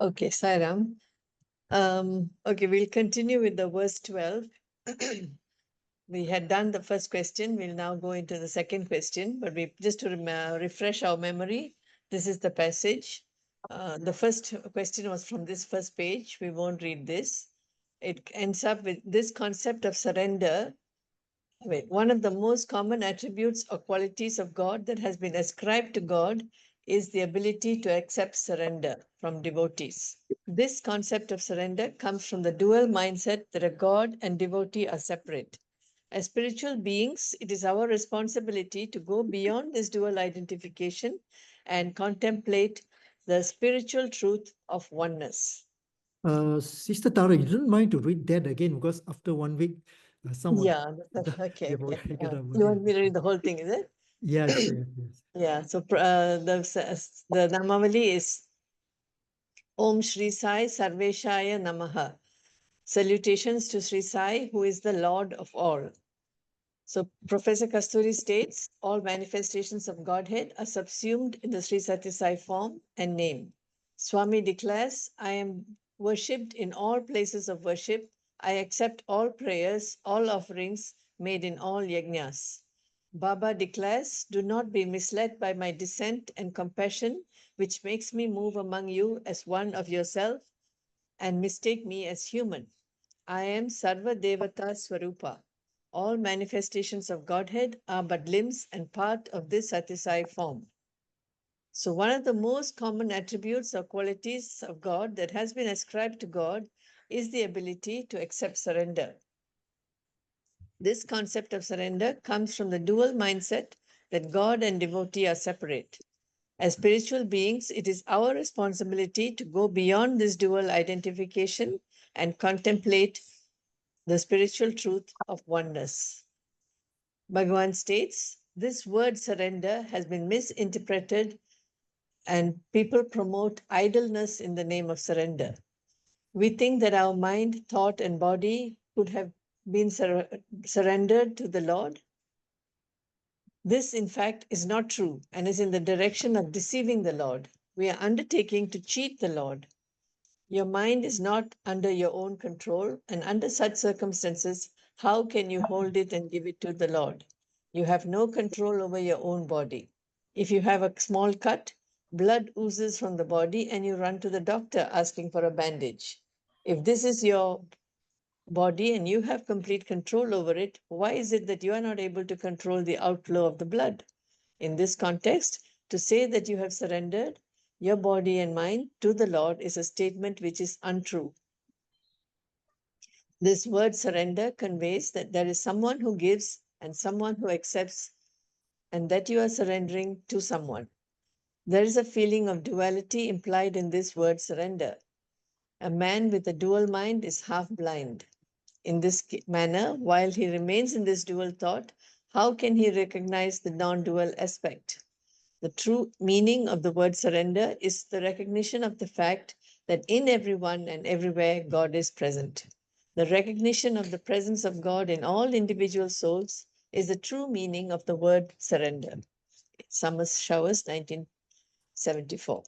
Okay, Sairam. Okay, we'll continue with the verse 12. We had done the first question. We'll now go into the second question, but we just to refresh our memory, this is the passage. The first question was from this first page. We won't read this. It ends up with this concept of surrender. Wait, one of the most common attributes or qualities of God that has been ascribed to God is the ability to accept surrender from devotees. This concept of surrender comes from the dual mindset that a God and devotee are separate. As spiritual beings, it is our responsibility to go beyond this dual identification and contemplate the spiritual truth of oneness. Sister Tara, you don't mind to read that again because after 1 week, some of Yeah, okay, they've okay. already got a You want me to read the whole thing, is it? Yes, yes, yes. Yeah, so the Namavali is Om Shri Sai Sarveśāya Namaḥ. Salutations to Shri Sai, who is the Lord of all. So Professor Kasturi states all manifestations of Godhead are subsumed in the Sri Sāi Sai form and name. Swami declares, I am worshipped in all places of worship. I accept all prayers, all offerings made in all yajnas. Baba declares, do not be misled by my dissent and compassion, which makes me move among you as one of yourself and mistake me as human. I am Sarva Devata Swarupa. All manifestations of Godhead are but limbs and part of this Satisai form. So, one of the most common attributes or qualities of God that has been ascribed to God is the ability to accept surrender. This concept of surrender comes from the dual mindset that God and devotee are separate. As spiritual beings, it is our responsibility to go beyond this dual identification and contemplate the spiritual truth of oneness. Bhagavan states, this word surrender has been misinterpreted and people promote idleness in the name of surrender. We think that our mind, thought, and body could have been surrendered to the Lord. This, in fact, is not true and is in the direction of deceiving the Lord. We are undertaking to cheat the Lord. Your mind is not under your own control, and under such circumstances, how can you hold it and give it to the Lord? You have no control over your own body. If you have a small cut, blood oozes from the body, and you run to the doctor asking for a bandage. If this is your body and you have complete control over it, why is it that you are not able to control the outflow of the blood? In this context, to say that you have surrendered your body and mind to the Lord is a statement which is untrue. This word surrender conveys that there is someone who gives and someone who accepts, and that you are surrendering to someone. There is a feeling of duality implied in this word surrender. A man with a dual mind is half blind. In this manner, while he remains in this dual thought, how can he recognize the non dual aspect? The true meaning of the word surrender is the recognition of the fact that in everyone and everywhere God is present. The recognition of the presence of God in all individual souls is the true meaning of the word surrender. Summer Showers, 1974.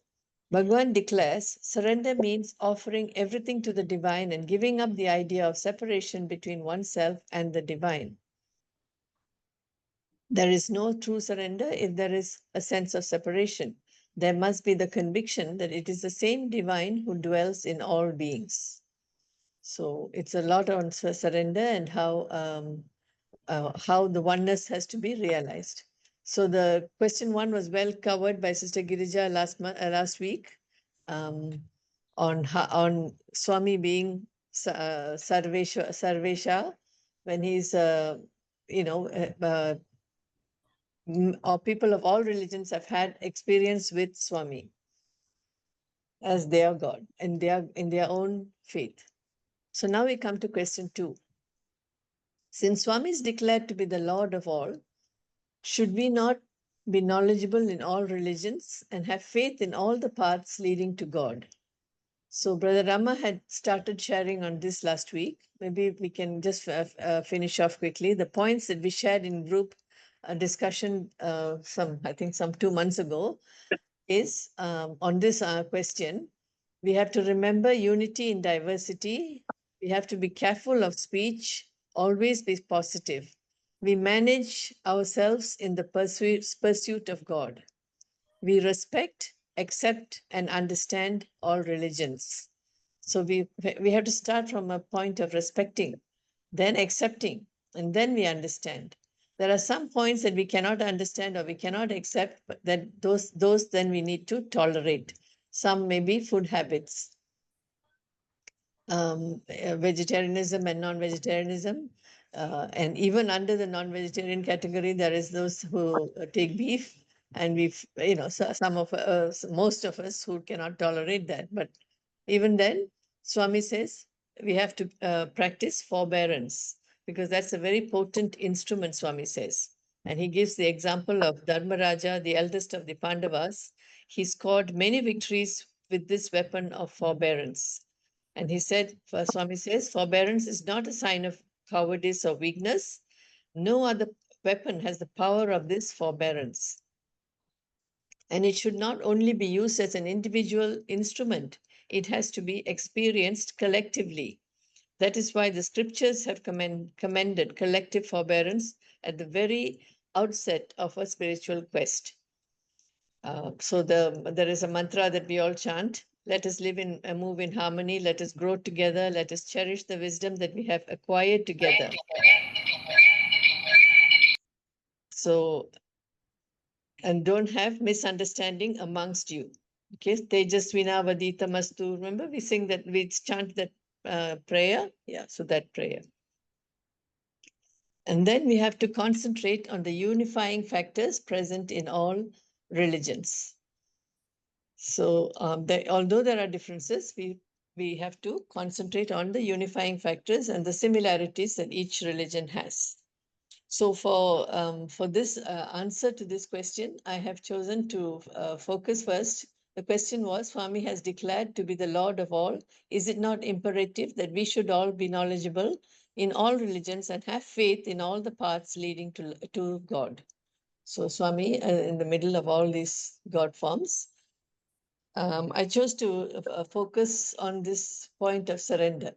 Bhagwan declares surrender means offering everything to the divine and giving up the idea of separation between oneself and the divine. There is no true surrender if there is a sense of separation. There must be the conviction that it is the same divine who dwells in all beings. So it's a lot on surrender and how the oneness has to be realized. So the question one was well covered by Sister Girija last week on Swami being Sarvesha when he's you know or people of all religions have had experience with Swami as their God and in their own faith. So now we come to question two. Since Swami is declared to be the Lord of all, should we not be knowledgeable in all religions and have faith in all the paths leading to God? So Brother Rama had started sharing on this last week. Maybe we can just finish off quickly. The points that we shared in group discussion I think some 2 months ago is on this question. We have to remember unity in diversity. We have to be careful of speech, always be positive. We manage ourselves in the pursuit of God. We respect, accept, and understand all religions. So we have to start from a point of respecting, then accepting, and then we understand. There are some points that we cannot understand or we cannot accept, but that those then we need to tolerate. Some may be food habits, vegetarianism and non-vegetarianism. And even under the non-vegetarian category, there is those who take beef, and some of us, most of us who cannot tolerate that. But even then, Swami says we have to practice forbearance, because that's a very potent instrument, Swami says. And he gives the example of Dharmaraja, the eldest of the Pandavas. He scored many victories with this weapon of forbearance. And he said, Swami says, forbearance is not a sign of cowardice or weakness. No other weapon has the power of this forbearance. And it should not only be used as an individual instrument, it has to be experienced collectively. That is why the scriptures have commended collective forbearance at the very outset of a spiritual quest. So there is a mantra that we all chant. Let us live in move in harmony. Let us grow together. Let us cherish the wisdom that we have acquired together. So, and don't have misunderstanding amongst you. Okay, Tejasvina Vadita Mastu. Remember, we sing that, we chant that prayer. Yeah, so that prayer. And then we have to concentrate on the unifying factors present in all religions. So although there are differences, we have to concentrate on the unifying factors and the similarities that each religion has. So for this answer to this question, I have chosen to focus first. The question was, Swami has declared to be the Lord of all. Is it not imperative that we should all be knowledgeable in all religions and have faith in all the paths leading to God? So Swami, in the middle of all these God forms, I chose to focus on this point of surrender.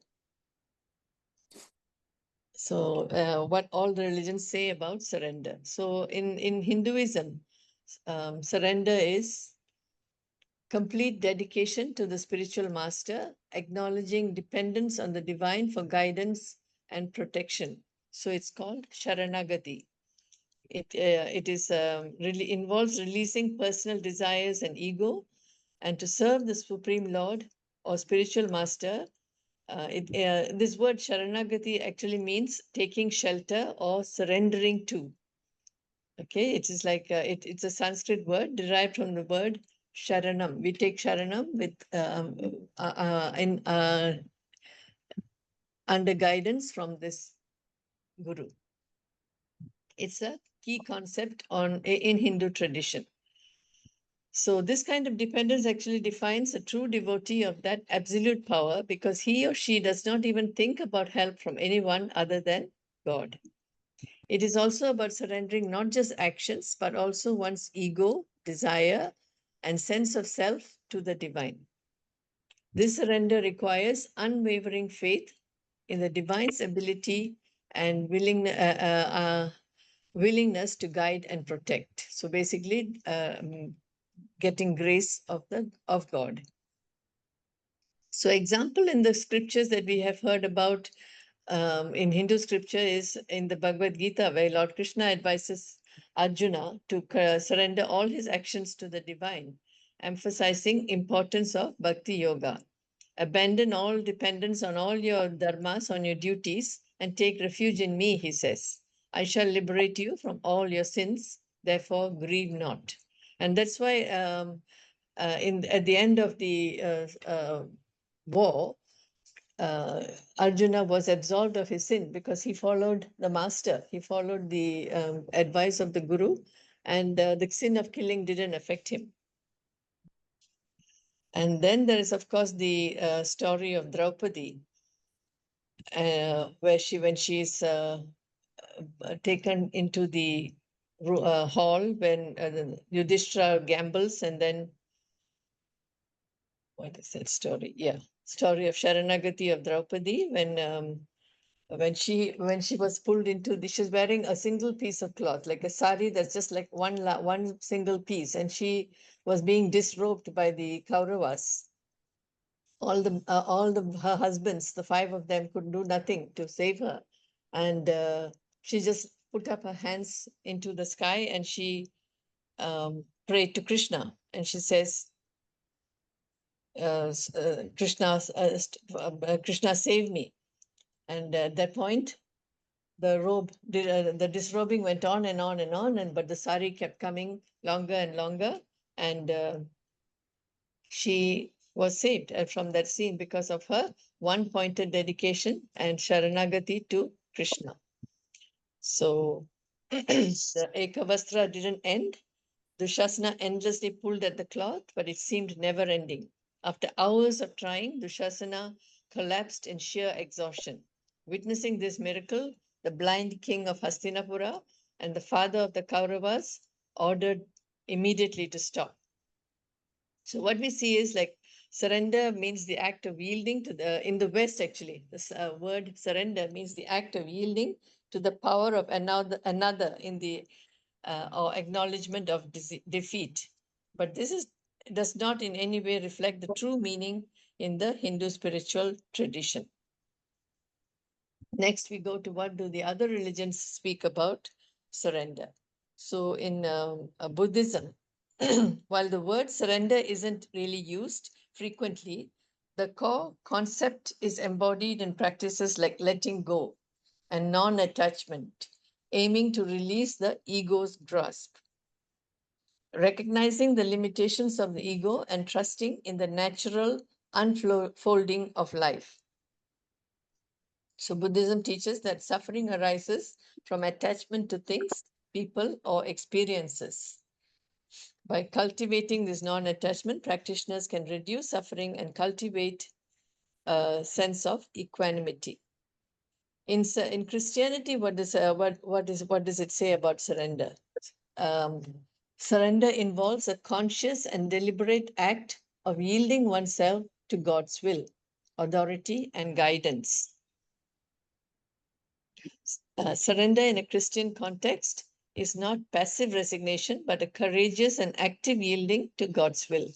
So what all the religions say about surrender. So in Hinduism, surrender is complete dedication to the spiritual master, acknowledging dependence on the divine for guidance and protection. So it's called Sharanagati. It is really involves releasing personal desires and ego, and to serve the Supreme Lord or spiritual master. This word Sharanagati actually means taking shelter or surrendering to. Okay, it is like it's a Sanskrit word derived from the word Sharanam. We take Sharanam with under guidance from this guru. It's a key concept in Hindu tradition. So this kind of dependence actually defines a true devotee of that absolute power, because he or she does not even think about help from anyone other than God. It is also about surrendering not just actions, but also one's ego, desire, and sense of self to the divine. This surrender requires unwavering faith in the divine's ability and willingness to guide and protect. So basically, getting grace of God. So example in the scriptures that we have heard about in Hindu scripture is in the Bhagavad Gita, where Lord Krishna advises Arjuna to surrender all his actions to the divine, emphasizing importance of bhakti yoga. Abandon all dependence on all your dharmas, on your duties, and take refuge in me, he says. I shall liberate you from all your sins, therefore grieve not. And that's why at the end of the war, Arjuna was absolved of his sin because he followed the master. He followed the advice of the guru, and the sin of killing didn't affect him. And then there is, of course, the story of Draupadi, where when she is taken into the hall when Yudhishthira gambles, and then what is that story? Yeah, story of Sharanagati of Draupadi when she was pulled into the, she's wearing a single piece of cloth, like a sari that's just like one single piece, and she was being disrobed by the Kauravas. All the her husbands, the five of them, could do nothing to save her, and she just put up her hands into the sky and she prayed to Krishna, and she says, Krishna save me. And at that point, the disrobing went on and on and on, and but the sari kept coming longer and longer, and she was saved from that scene because of her one-pointed dedication and Sharanagati to Krishna. So the Ekavastra didn't end. Dushasana endlessly pulled at the cloth, but it seemed never ending. After hours of trying, Dushasana collapsed in sheer exhaustion. Witnessing this miracle, the blind king of Hastinapura and the father of the Kauravas ordered immediately to stop. So what we see is like surrender means the act of yielding to the, in the West actually, this word surrender means the act of yielding to the power of another in the or acknowledgement of defeat. But this does not in any way reflect the true meaning in the Hindu spiritual tradition. Next, we go to what do the other religions speak about surrender. So in Buddhism, while the word surrender isn't really used frequently, the core concept is embodied in practices like letting go and non-attachment, aiming to release the ego's grasp. Recognizing the limitations of the ego and trusting in the natural unfolding of life. So Buddhism teaches that suffering arises from attachment to things, people, or experiences. By cultivating this non-attachment, practitioners can reduce suffering and cultivate a sense of equanimity. In Christianity, what does it say about surrender? Surrender involves a conscious and deliberate act of yielding oneself to God's will, authority, and guidance. Surrender in a Christian context is not passive resignation, but a courageous and active yielding to God's will.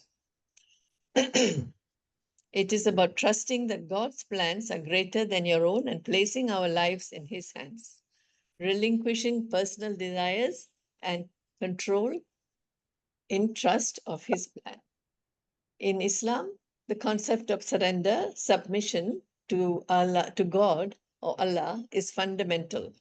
It is about trusting that God's plans are greater than your own and placing our lives in His hands, relinquishing personal desires and control in trust of His plan. In Islam, the concept of surrender, submission to Allah, to God or Allah, is fundamental.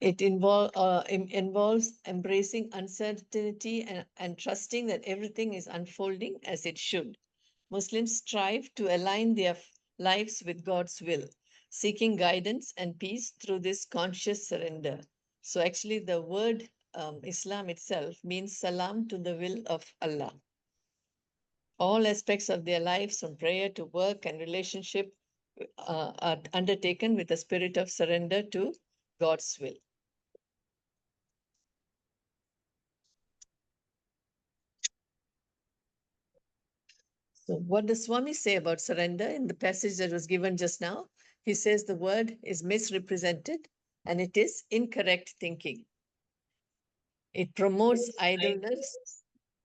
It involves embracing uncertainty and trusting that everything is unfolding as it should. Muslims strive to align their lives with God's will, seeking guidance and peace through this conscious surrender. So actually the word Islam itself means salam to the will of Allah. All aspects of their lives, from prayer to work and relationship, are undertaken with a spirit of surrender to God's will. So what does Swami say about surrender in the passage that was given just now? He says the word is misrepresented and it is incorrect thinking. It promotes idleness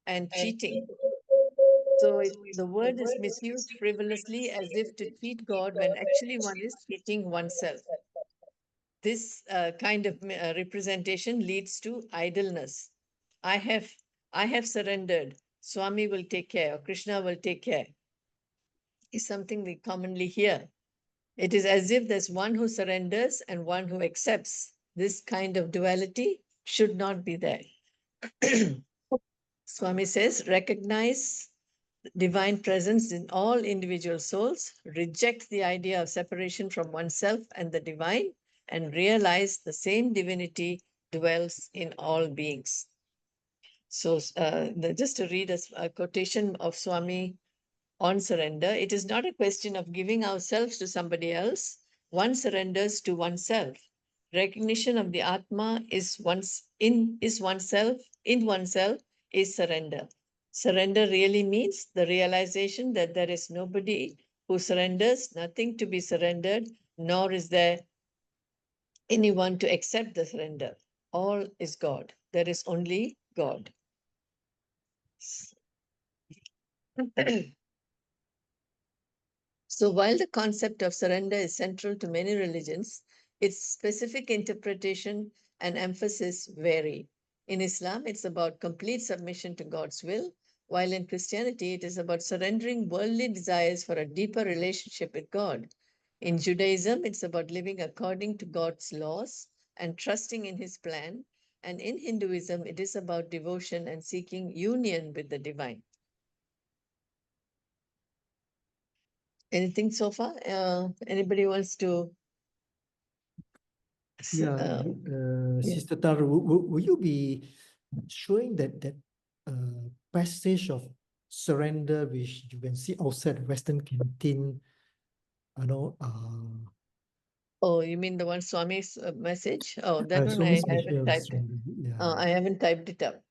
and cheating. So the word is misused frivolously as if to cheat God when actually one is cheating oneself. This kind of representation leads to idleness. I have surrendered. Swami will take care, or Krishna will take care, is something we commonly hear. It is as if there's one who surrenders and one who accepts. This kind of duality should not be there. Swami says, recognize divine presence in all individual souls, reject the idea of separation from oneself and the divine, and realize the same divinity dwells in all beings. So just to read a quotation of Swami on surrender, it is not a question of giving ourselves to somebody else. One surrenders to oneself, Recognition of the Atma is oneself is surrender. Surrender really means the realization that there is nobody who surrenders, nothing to be surrendered, nor is there anyone to accept the surrender. All is God. There is only God. So while the concept of surrender is central to many religions, its specific interpretation and emphasis vary. In Islam, it's about complete submission to God's will, while in Christianity, it is about surrendering worldly desires for a deeper relationship with God. In Judaism, it's about living according to God's laws and trusting in his plan. And in Hinduism, it is about devotion and seeking union with the divine. Anything so far? Anybody wants to? Yeah, Yeah. Sister Tara, will you be showing that passage of surrender which you can see outside Western Canteen, you know, Oh, you mean the one Swami's message? Oh, that one I Swami's message haven't of typed it. surrender. Yeah. I haven't typed it up.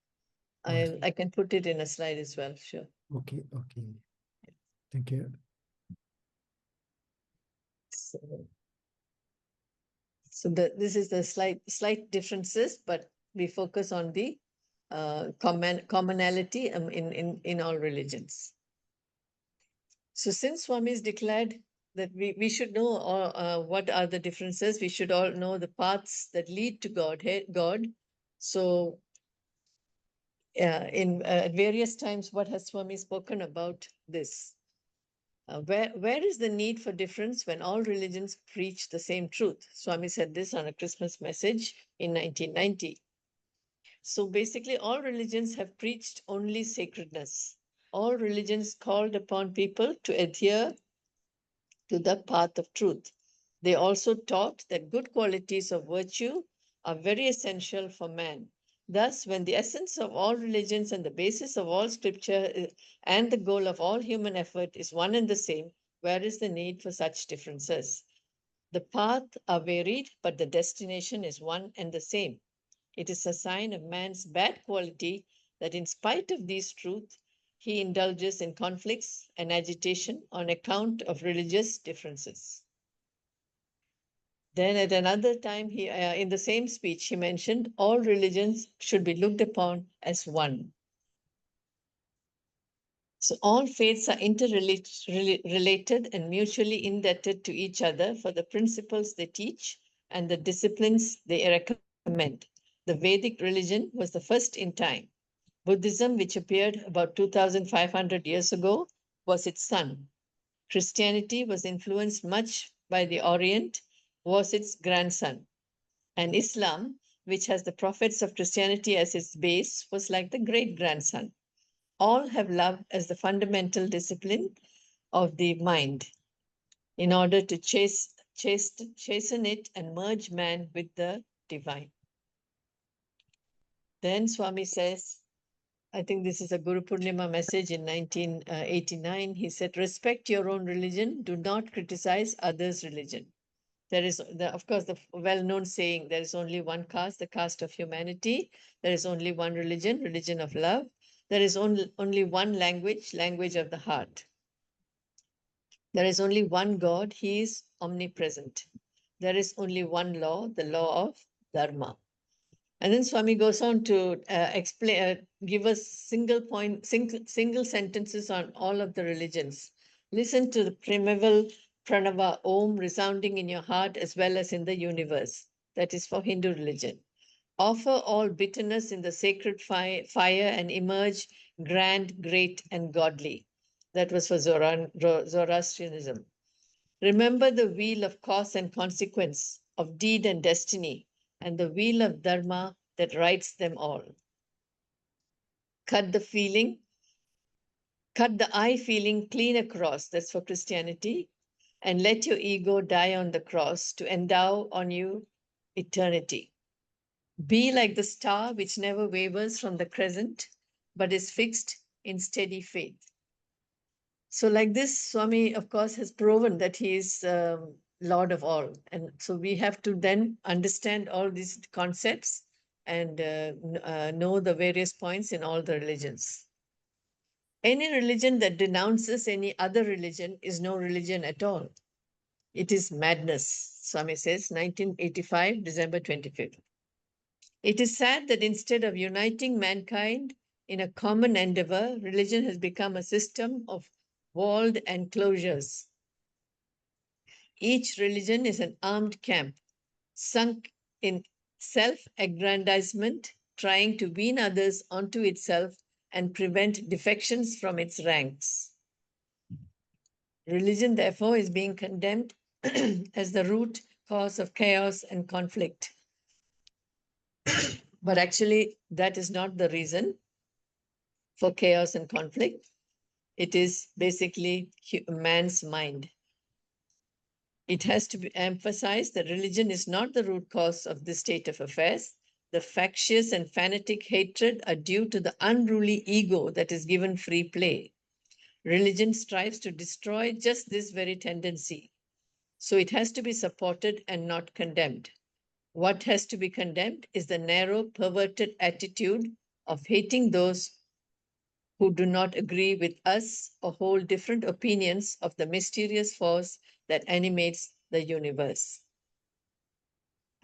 Okay. I can put it in a slide as well. Sure. Okay. Thank you. So this is the slight differences, but we focus on the commonality in all religions. So since Swami's declared that we should know what are the differences, we should all know the paths that lead to God. So at various times, what has Swami spoken about this? Where is the need for difference when all religions preach the same truth? Swami said this on a Christmas message in 1990. So basically, all religions have preached only sacredness. All religions called upon people to adhere to the path of truth. They also taught that good qualities of virtue are very essential for man. Thus, when the essence of all religions and the basis of all scripture and the goal of all human effort is one and the same, where is the need for such differences? The paths are varied, but the destination is one and the same. It is a sign of man's bad quality that, in spite of these truths, he indulges in conflicts and agitation on account of religious differences. Then, at another time, in the same speech, he mentioned all religions should be looked upon as one. So, all faiths are interrelated and mutually indebted to each other for the principles they teach and the disciplines they recommend. The Vedic religion was the first in time. Buddhism, which appeared about 2,500 years ago, was its son. Christianity was influenced much by the Orient, was its grandson. And Islam, which has the prophets of Christianity as its base, was like the great grandson. All have love as the fundamental discipline of the mind in order to chasten it and merge man with the divine. Then Swami says, I think this is a Guru Purnima message in 1989. He said, respect your own religion. Do not criticize others' religion. There is, of course, the well-known saying, there is only one caste, the caste of humanity. There is only one religion, religion of love. There is only one language, language of the heart. There is only one God. He is omnipresent. There is only one law, the law of Dharma. And then Swami goes on to explain, give us single sentences on all of the religions. Listen to the primeval pranava om resounding in your heart as well as in the universe. That is for Hindu religion. Offer all bitterness in the sacred fire and emerge grand, great, and godly. That was for Zoroastrianism. Remember the wheel of cause and consequence, of deed and destiny, and the wheel of dharma that rights them all. Cut the I feeling clean across, that's for Christianity, and let your ego die on the cross to endow on you eternity. Be like the star which never wavers from the crescent, but is fixed in steady faith. So like this, Swami, of course, has proven that he is Lord of all. And so we have to then understand all these concepts and know the various points in all the religions. Any religion that denounces any other religion is no religion at all. It is madness, Swami says, 1985, December 25th. It is sad that instead of uniting mankind in a common endeavor, religion has become a system of walled enclosures. Each religion is an armed camp, sunk in self-aggrandizement, trying to wean others onto itself and prevent defections from its ranks. Religion, therefore, is being condemned as the root cause of chaos and conflict. But actually, that is not the reason for chaos and conflict. It is basically man's mind. It has to be emphasized that religion is not the root cause of this state of affairs. The factious and fanatic hatred are due to the unruly ego that is given free play. Religion strives to destroy just this very tendency. So it has to be supported and not condemned. What has to be condemned is the narrow, perverted attitude of hating those who do not agree with us or hold different opinions of the mysterious force that animates the universe.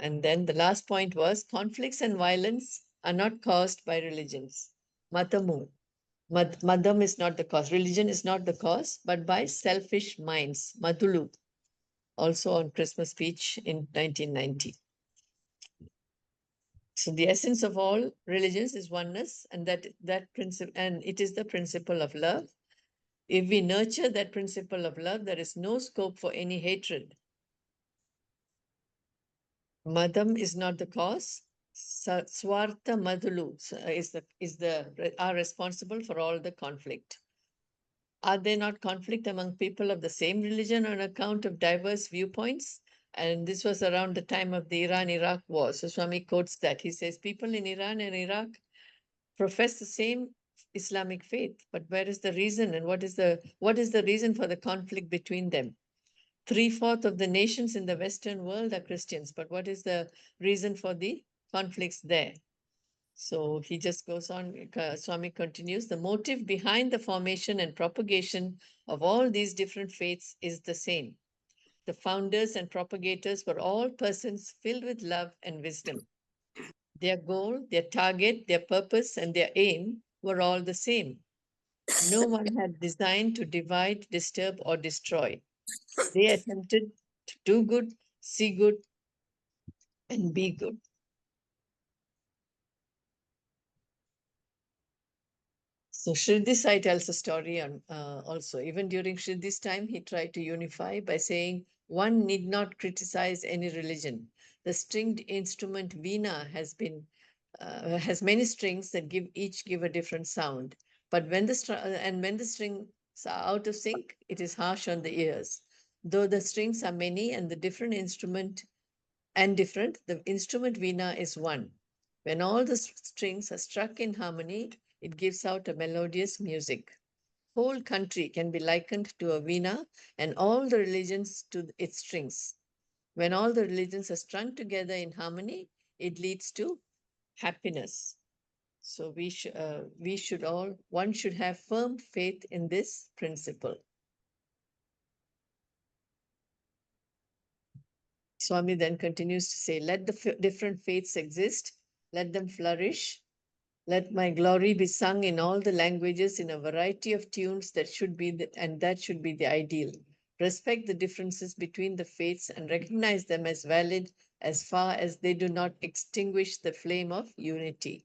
And then the last point was conflicts and violence are not caused by religions. Matamu. Madam is not the cause. Religion is not the cause, but by selfish minds. Madhulu, also on Christmas speech in 1990. So the essence of all religions is oneness, and that principle, and it is the principle of love. If we nurture that principle of love, there is no scope for any hatred. Madam is not the cause. Swartha Madhulu are responsible for all the conflict. Are there not conflict among people of the same religion on account of diverse viewpoints? And this was around the time of the Iran-Iraq war. So Swami quotes that. He says, people in Iran and Iraq profess the same Islamic faith, but where is the reason and what is the reason for the conflict between them? 3/4 of the nations in the Western world are Christians, but what is the reason for the conflicts there? So he just goes on, Swami continues, the motive behind the formation and propagation of all these different faiths is the same. The founders and propagators were all persons filled with love and wisdom. Their goal, their target, their purpose, and their aim were all the same. No one had designed to divide, disturb, or destroy. They attempted to do good, see good, and be good. So Shri Sai tells a story on also. Even during Shri's time, he tried to unify by saying, one need not criticize any religion. The stringed instrument veena has many strings that each give a different sound. But when the strings are out of sync, it is harsh on the ears. Though the strings are many and the instrument veena is one. When all the strings are struck in harmony, it gives out a melodious music. Whole country can be likened to a veena and all the religions to its strings. When all the religions are strung together in harmony, it leads to happiness. So one should have firm faith in this principle. Swami then continues to say, let the different faiths exist, let them flourish. Let my glory be sung in all the languages in a variety of tunes that should be the ideal. Respect the differences between the faiths and recognize them as valid as far as they do not extinguish the flame of unity.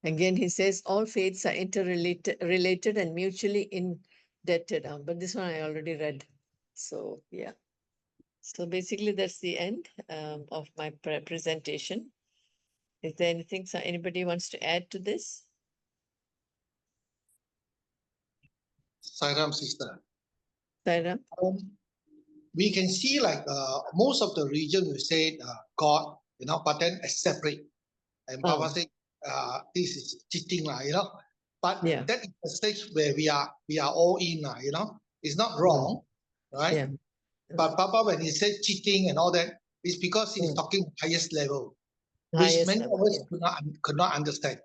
Again, he says all faiths are interrelated and mutually indebted. But this one I already read. So yeah. So basically that's the end of my presentation. Is there anything anybody wants to add to this? Sairam, sister. Sairam? We can see like most of the region we say God, but then it's separate. And Baba said this is cheating, But Yeah. that is the stage where we are all in, It's not wrong, right? Yeah. But Papa, when he said cheating and all that, it's because he's talking highest level, which Highest many level, of us could not understand.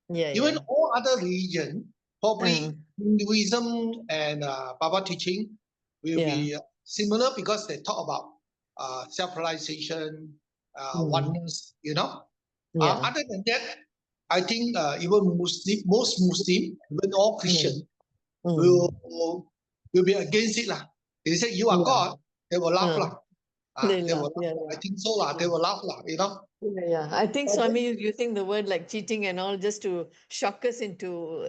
yeah, Even yeah. all other religion, probably Hinduism and Baba teaching will be similar because they talk about self-realization, oneness, you know. Yeah. Other than that, I think even most Muslim, even all Christian, will be against it. They say you are God, they will laugh. They They will laugh, laugh. I think so. They will laugh, you know. Yeah, I think Swami is using the word like cheating and all just to shock us into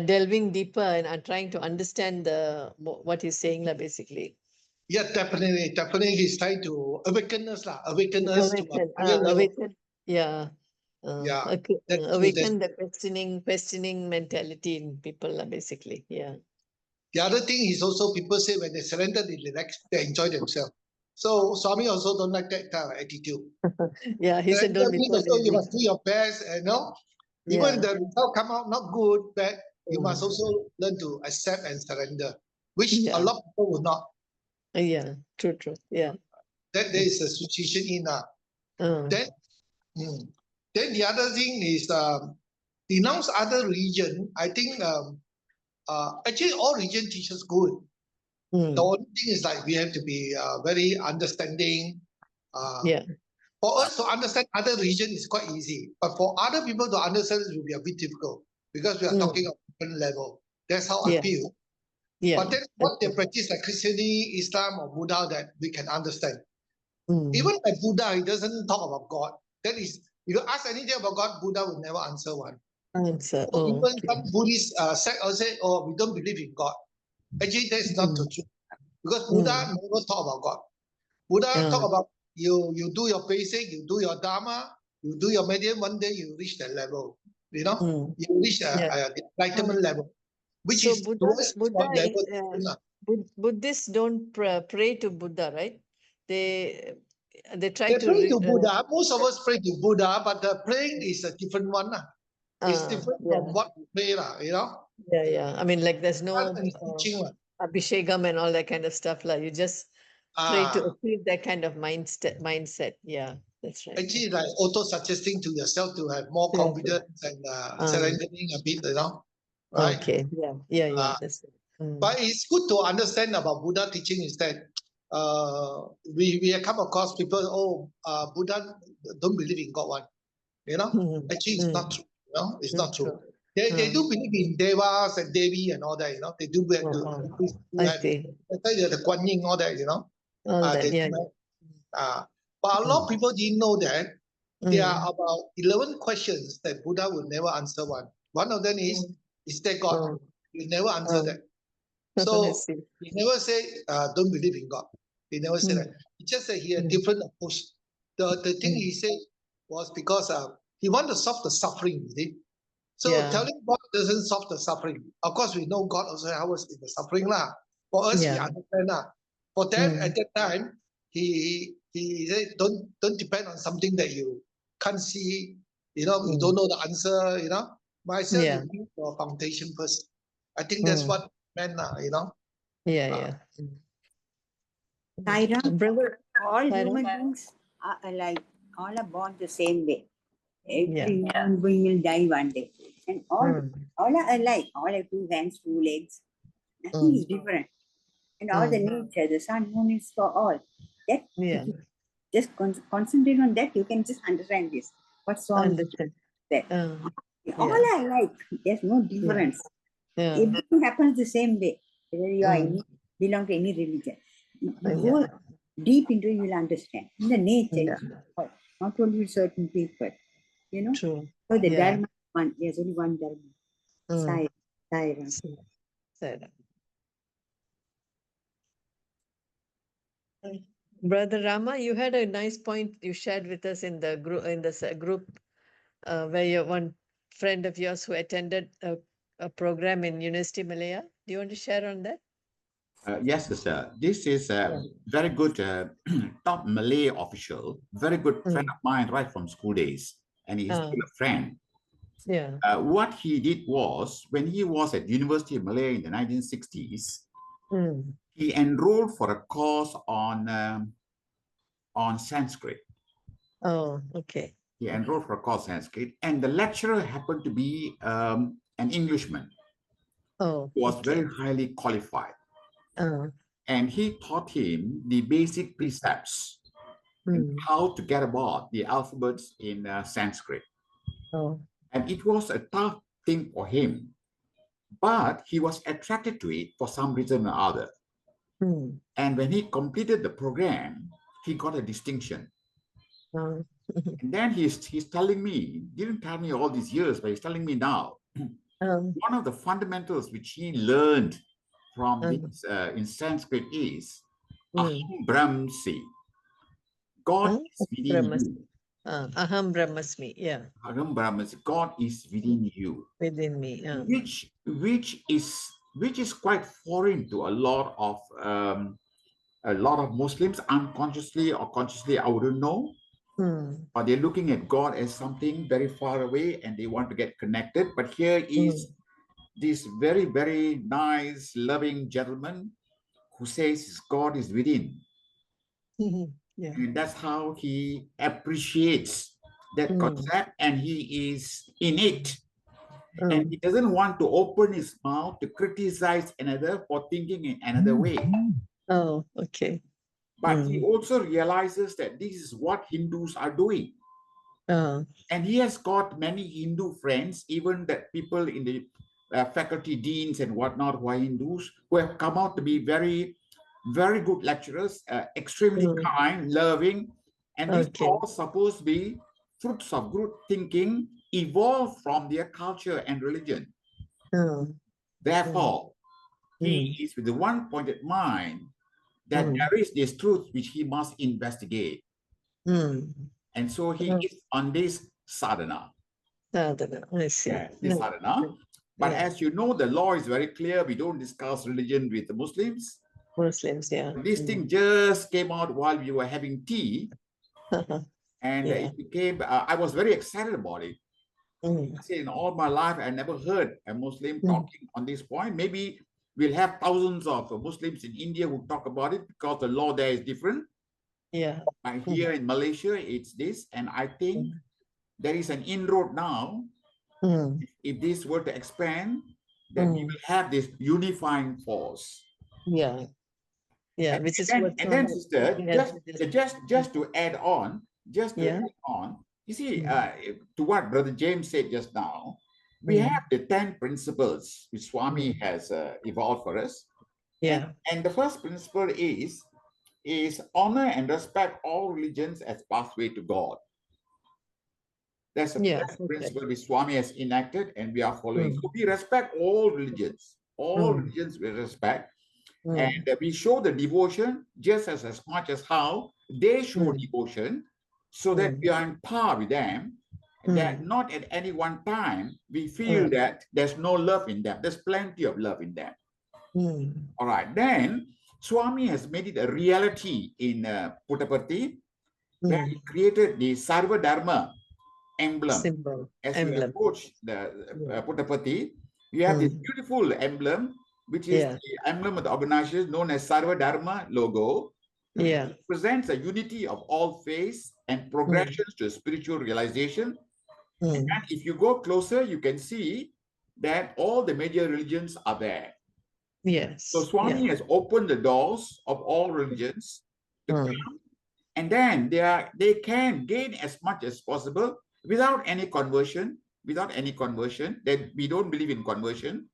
delving deeper and trying to understand what he's saying, basically. Yeah, definitely. Definitely, he's trying to awaken us to a higher level. Awaken, yeah. Yeah, Okay. that's true, Awaken the questioning mentality in people, basically. Yeah. The other thing is also people say when they surrender, they relax, they enjoy themselves. So Swami also don't like that kind of attitude. Yeah, he said don't be so also you lazy. must do your best, you know. Even the result come out not good, but you must also learn to accept and surrender, which a lot of people will not. Yeah, true. Yeah. That there is a situation in Then the other thing is denounce other religion. I think actually all religion teaches good. The only thing is like we have to be very understanding. For us to understand other religion is quite easy, but for other people to understand it will be a bit difficult because we are talking on a different level. That's how I feel. But then what they practice like Christianity, Islam, or Buddha that we can understand. Even like Buddha, he doesn't talk about God. That is, if you ask anything about God, Buddha will never answer one. Even some Buddhist sect will say, "Oh, we don't believe in God." Actually, that's not the truth because Buddha never talk about God. Buddha talk about you do your basic, you do your dharma, you do your medium. One day you reach that level. You know, you reach the enlightenment level, which So is towards what level. Buddhists don't pray to Buddha, right? They try They to pray to Buddha. Most of us pray to Buddha, but the praying is a different one. It's different from what we pray, you know. Yeah. I mean, like there's no teaching one. abhishekam and all that kind of stuff. Like you just pray to achieve that kind of mindset. Yeah, that's right. Actually, like auto-suggesting to yourself to have more confidence and surrendering a bit, you know. Right? Okay. Yeah. That's it. But it's good to understand about Buddha teaching is that we have come across people, Buddha don't believe in God one. You know? Actually, it's not true. You know? It's not true. They do believe in Devas and Devi and all that, you know. They do believe the Kuan Yin, all that, you know. All that, but a lot of people didn't know that there are about 11 questions that Buddha will never answer one. One of them is there God? You never answer that. So he never say, don't believe in God. He never said that. He just said he had different approach. The thing he said was because he wanted to solve the suffering, you see. So telling God doesn't solve the suffering. Of course, we know God also helps us in the suffering. For us, we understand. For them, at that time, he said, don't depend on something that you can't see, you know, you don't know the answer, you know. Myself, you build your foundation first. I think that's what meant, you know. Brother, all human beings are alike, all are born the same way. Every human being will die one day. And all are alike, all have 2 hands, 2 legs. Nothing is different. And all the nature, the sun, moon is for all. That just concentrate on that, you can just understand this. What's wrong with that? All are alike. There's no difference. Everything happens the same way. Whether you are belong to any religion. You go deep into it, you will understand. In the nature, not only with certain people. You know? True. So the Dharma is one. There's only one Dharma. Sai Ram. Brother Rama, you had a nice point you shared with us in the group where one friend of yours who attended a program in University Malaya. Do you want to share on that? Yes, sister. This is a very good top Malay official, very good friend of mine right from school days, and he's still a friend. What he did was, when he was at University of Malaya in the 1960s, he enrolled for a course on Sanskrit. Oh, okay. He enrolled for a course on Sanskrit, and the lecturer happened to be an Englishman. Oh, Who was okay. very highly qualified. Oh. And he taught him the basic precepts and how to get about the alphabets in Sanskrit. Oh. And it was a tough thing for him, but he was attracted to it for some reason or other. And when he completed the program, he got a distinction. Oh. And then he's telling me, didn't tell me all these years, but he's telling me now, one of the fundamentals which he learned from this in Sanskrit is Aham Brahmasi. God is within you. Aham Brahmasmi. Yeah. Aham Brahmasi. God is within you. Within me. Which is quite foreign to a lot of Muslims, unconsciously or consciously, I wouldn't know. But they're looking at God as something very far away and they want to get connected. But here is this very, very nice, loving gentleman who says God is within. Yeah. And that's how he appreciates that concept, and he is in it. And he doesn't want to open his mouth to criticize another for thinking in another way. Oh, okay. But he also realizes that this is what Hindus are doing. And he has got many Hindu friends, even that people in the faculty deans and whatnot who are Hindus, who have come out to be very, very good lecturers, extremely kind, loving. And these are all supposed to be fruits of good thinking evolved from their culture and religion. Therefore, he is with the one pointed mind that there is this truth which he must investigate. And so he is on this sadhana. Sadhana, I see. Yeah, this sadhana. But as you know, the law is very clear. We don't discuss religion with the Muslims. Muslims, yeah. This thing just came out while we were having tea. And it became, I was very excited about it. I say, in all my life, I never heard a Muslim talking on this point. Maybe we'll have thousands of Muslims in India who talk about it because the law there is different. Yeah. Here in Malaysia, it's this. And I think there is an inroad now. If this were to expand, then we will have this unifying force. Yeah. Yeah. And, Which is then, what and then, sister, just to add on, you see, to what Brother James said just now, we have the 10 principles which Swami has evolved for us. Yeah. And the first principle is honor and respect all religions as pathway to God. That's a principle which Swami has enacted and we are following. So we respect all religions we respect. And we show the devotion just as much as how they show devotion, so that we are on par with them. That not at any one time we feel that there's no love in them. There's plenty of love in them. All right. Then Swami has made it a reality in Puttaparthi, where he created the Sarva Dharma emblem. Symbol. As you approach the Puttaparthi, you have this beautiful emblem, which is the emblem of the organization known as Sarva Dharma logo. It presents a unity of all faiths and progressions to spiritual realization. And if you go closer, you can see that all the major religions are there. Yes. So Swami has opened the doors of all religions to come, and then they can gain as much as possible without any conversion. That we don't believe in conversion,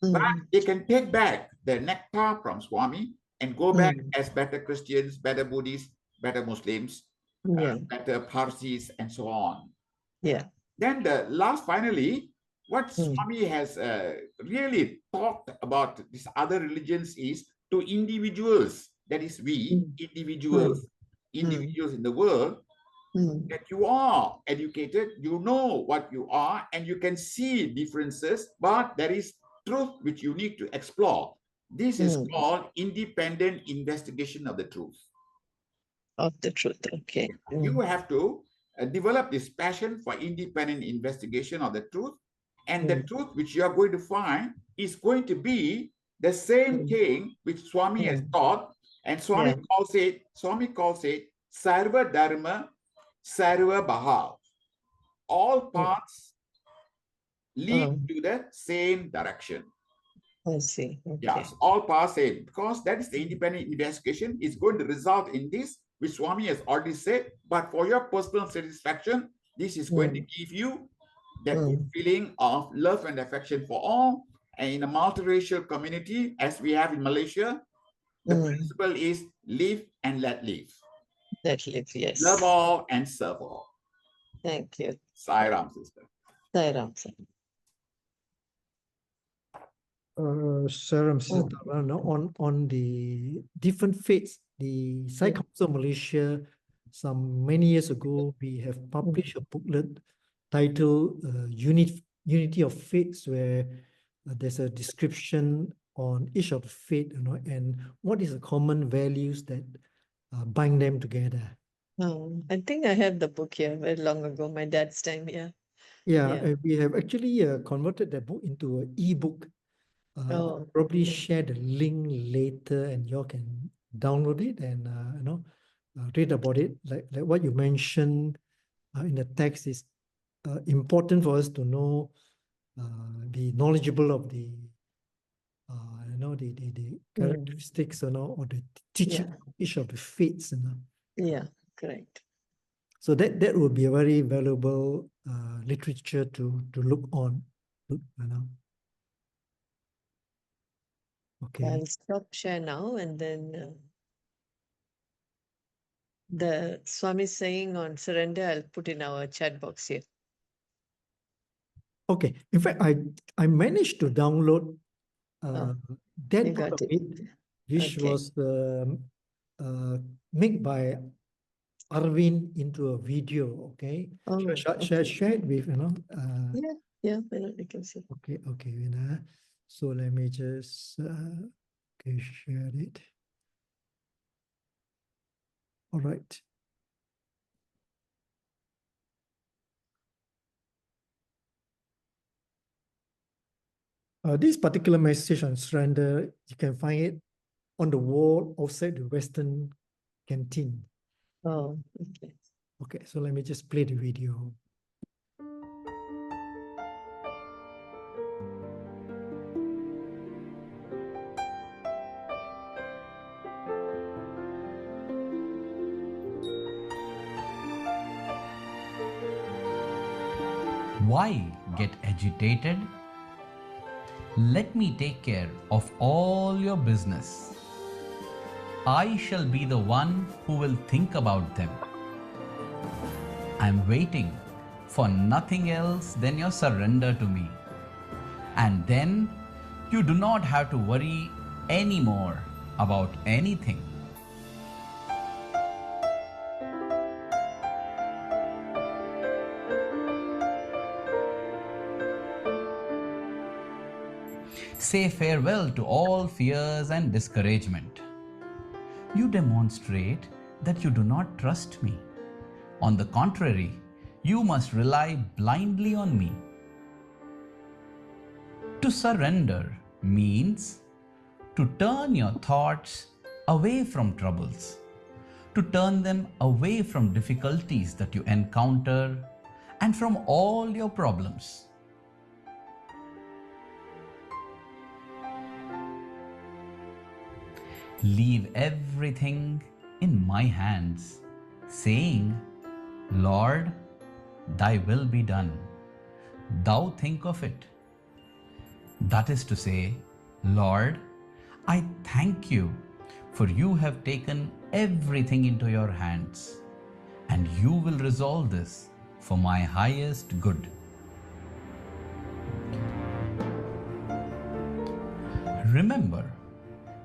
but they can take back the nectar from Swami and go back as better Christians, better Buddhists, better Muslims, better Parsis, and so on. Yeah. Then the last, finally, what Swami has really talked about these other religions is to individuals, that is we, individuals in the world, that you are educated, you know what you are, and you can see differences, but there is truth which you need to explore. This is called independent investigation of the truth. Of the truth, okay. You have to develop this passion for independent investigation of the truth, and the truth which you are going to find is going to be the same thing which Swami has taught, and Swami calls it Sarva Dharma, Sarva Bhav. All paths lead to the same direction. I see. Okay. Yes, all paths same, because that is the independent investigation is going to result in this, which Swami has already said. But for your personal satisfaction, this is going to give you that feeling of love and affection for all. And in a multiracial community, as we have in Malaysia, the principle is live and let live. Let live, yes. Love all and serve all. Thank you. Sai Ram, sister. Sai Ram, sir. Saram, Sister Tara, on the different faiths, the Sai Council of Malaysia, many years ago, we have published a booklet titled Unity of Faiths, where there's a description on each of the faith, and what is the common values that bind them together. I think I have the book here very long ago, my dad's time, Yeah, and we have actually converted that book into an e-book. I'll probably share the link later, and you all can download it and read about it. Like what you mentioned in the text is important for us to know, be knowledgeable of the characteristics, or the teaching of each of the faiths. Yeah, correct. So that would be a very valuable literature to look on. Okay. I'll stop share now, and then the Swami saying on surrender, I'll put in our chat box here. Okay. In fact, I managed to download that part of it, which was made by Arvind into a video. Okay. Shall I share it with Yeah, you can see. Okay. So let me just share it. All right. This particular message on surrender, you can find it on the wall outside the Western canteen. Oh, okay. Okay, so let me just play the video. Why get agitated? Let me take care of all your business. I shall be the one who will think about them. I am waiting for nothing else than your surrender to me. And then you do not have to worry anymore about anything. Say farewell to all fears and discouragement. You demonstrate that you do not trust me. On the contrary, you must rely blindly on me. To surrender means to turn your thoughts away from troubles, to turn them away from difficulties that you encounter and from all your problems. Leave everything in my hands, saying, Lord, thy will be done. Thou think of it. That is to say, Lord, I thank you, for you have taken everything into your hands, and you will resolve this for my highest good. Remember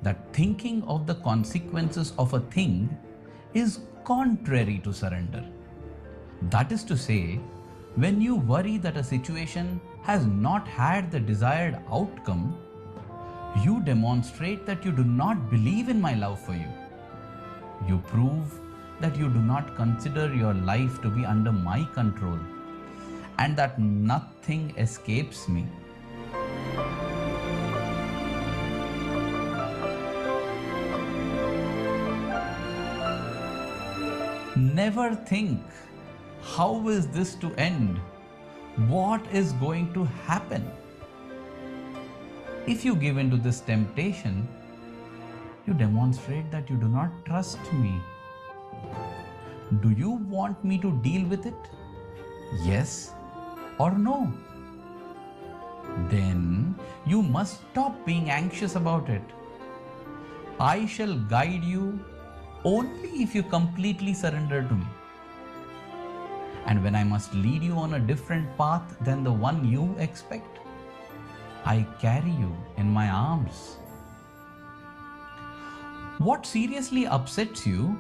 that thinking of the consequences of a thing is contrary to surrender. That is to say, when you worry that a situation has not had the desired outcome, you demonstrate that you do not believe in my love for you. You prove that you do not consider your life to be under my control and that nothing escapes me. never think, how is this to end? What is going to happen? If you give in to this temptation, you demonstrate that you do not trust me. Do you want me to deal with it? Yes or no? Then you must stop being anxious about it. I shall guide you only if you completely surrender to me. And when I must lead you on a different path than the one you expect, I carry you in my arms. What seriously upsets you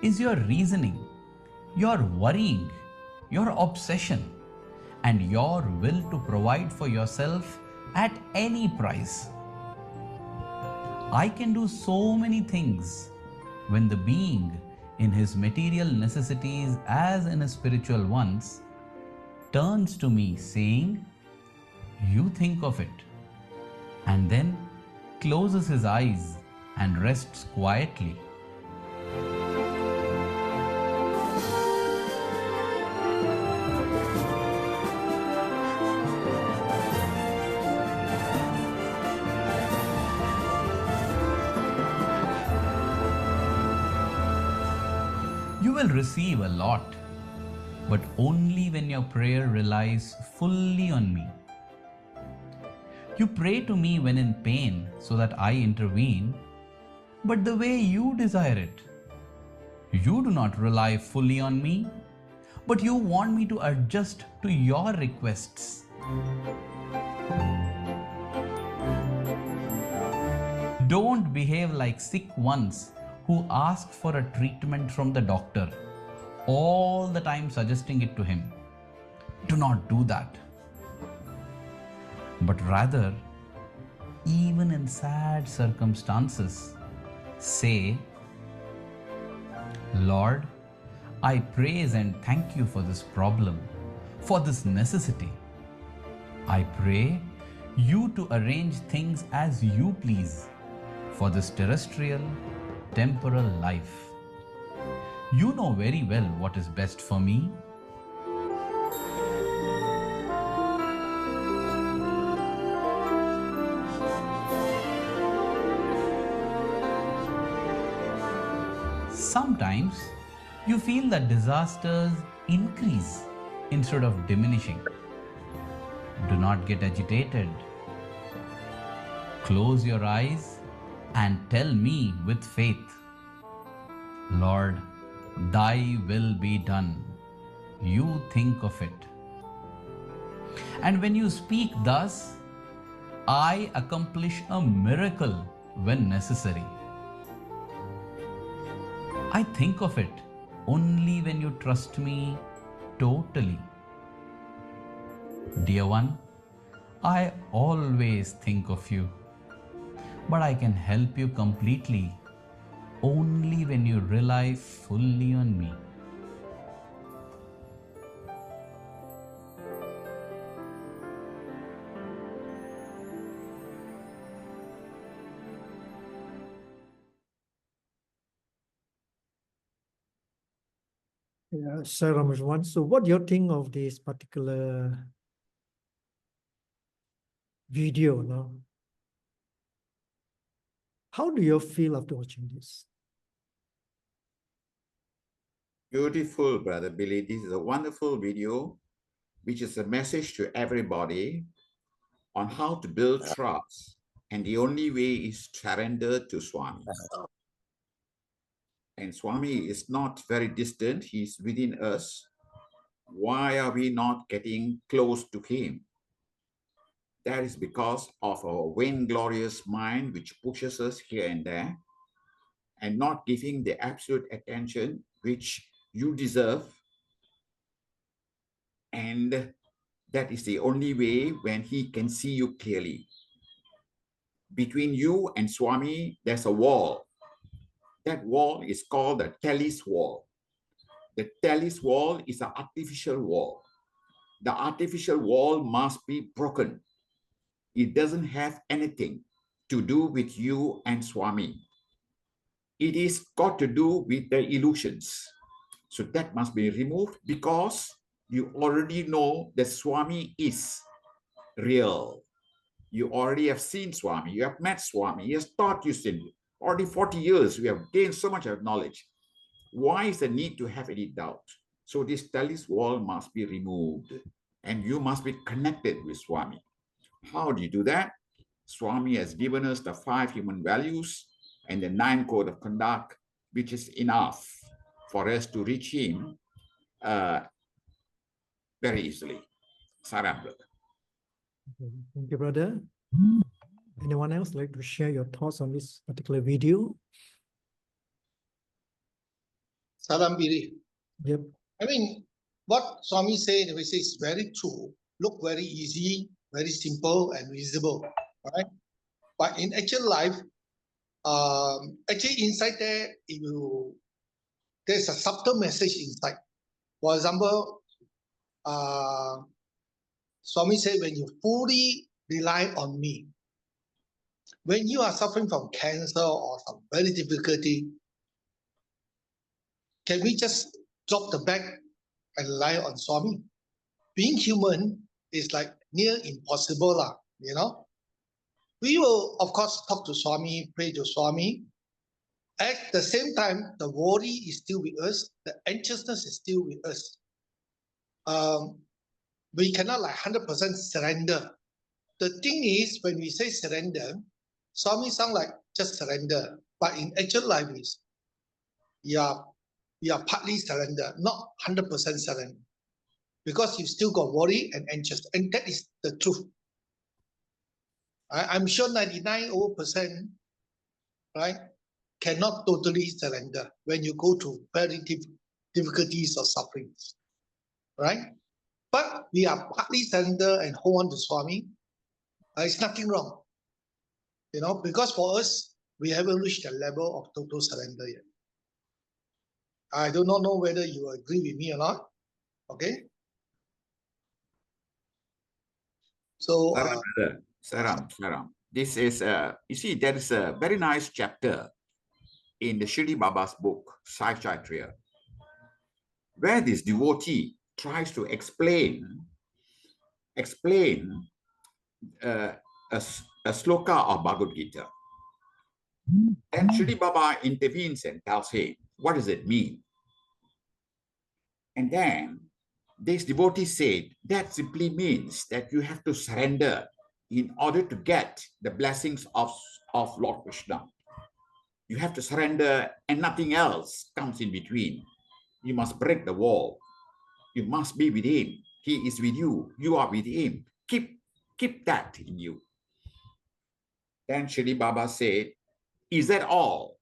is your reasoning, your worrying, your obsession, and your will to provide for yourself at any price. I can do so many things when the being in his material necessities as in his spiritual ones turns to me saying, "You think of it," and then closes his eyes and rests quietly. You will receive a lot, but only when your prayer relies fully on me. You pray to me when in pain so that I intervene, but the way you desire it. You do not rely fully on me, but you want me to adjust to your requests. Don't behave like sick ones who ask for a treatment from the doctor, all the time suggesting it to him. Do not do that. But rather, even in sad circumstances, say, "Lord, I praise and thank you for this problem, for this necessity. I pray you to arrange things as you please for this terrestrial, temporal life. You know very well what is best for me." Sometimes you feel that disasters increase instead of diminishing. Do not get agitated. Close your eyes and tell me with faith, "Lord, thy will be done." You think of it. And when you speak thus, I accomplish a miracle when necessary. I think of it only when you trust me totally. Dear one, I always think of you, but I can help you completely only when you rely fully on me. Yeah, Sir Rameshwan, so what do you think of this particular video now? How do you feel after watching this? Beautiful, Brother Billy. This is a wonderful video, which is a message to everybody on how to build trust. And the only way is surrender to Swami. And Swami is not very distant. He's within us. Why are we not getting close to him? That is because of our vainglorious mind, which pushes us here and there, and not giving the absolute attention which you deserve. And that is the only way when he can see you clearly. Between you and Swami, there's a wall. That wall is called the Talis wall. The Talis wall is an artificial wall. The artificial wall must be broken. It doesn't have anything to do with you and Swami. It is got to do with the illusions. So that must be removed because you already know that Swami is real. You already have seen Swami. You have met Swami. He has taught you sin. Already 40 years, we have gained so much of knowledge. Why is the need to have any doubt? So this talus wall must be removed and you must be connected with Swami. How do you do that? Swami has given us the 5 human values and the 9 code of conduct, which is enough for us to reach him very easily. Saram, brother. Thank you, brother. Anyone else like to share your thoughts on this particular video? Salam Biri. Yep. I mean, what Swami said, which is very true, look very easy, very simple and reasonable, right? But in actual life, actually inside there, there's a subtle message inside. For example, Swami said, when you fully rely on me, when you are suffering from cancer or some very difficulty, can we just drop the bag and rely on Swami? Being human is like near impossible, you know. We will, of course, talk to Swami, pray to Swami. At the same time, the worry is still with us. The anxiousness is still with us. We cannot like 100% surrender. The thing is, when we say surrender, Swami sound like just surrender. But in actual life, you are partly surrender, not 100% surrender. Because you still got worry and anxious. And that is the truth. I'm sure 99% right, cannot totally surrender when you go through very difficulties or sufferings, right? But we are partly surrender and hold on to Swami. It's nothing wrong, you know, because for us, we haven't reached the level of total surrender yet. I do not know whether you agree with me or not, okay? So, Saram. This is, you see, there is a very nice chapter in the Shri Baba's book, Śri Sāi Sarveśāya, where this devotee tries to explain a sloka of Bhagavad Gita. And Shri Baba intervenes and tells him, what does it mean? And then this devotee said, that simply means that you have to surrender in order to get the blessings of Lord Krishna. You have to surrender and nothing else comes in between. You must break the wall. You must be with him. He is with you. You are with him. Keep that in you. Then Shri Baba said, is that all?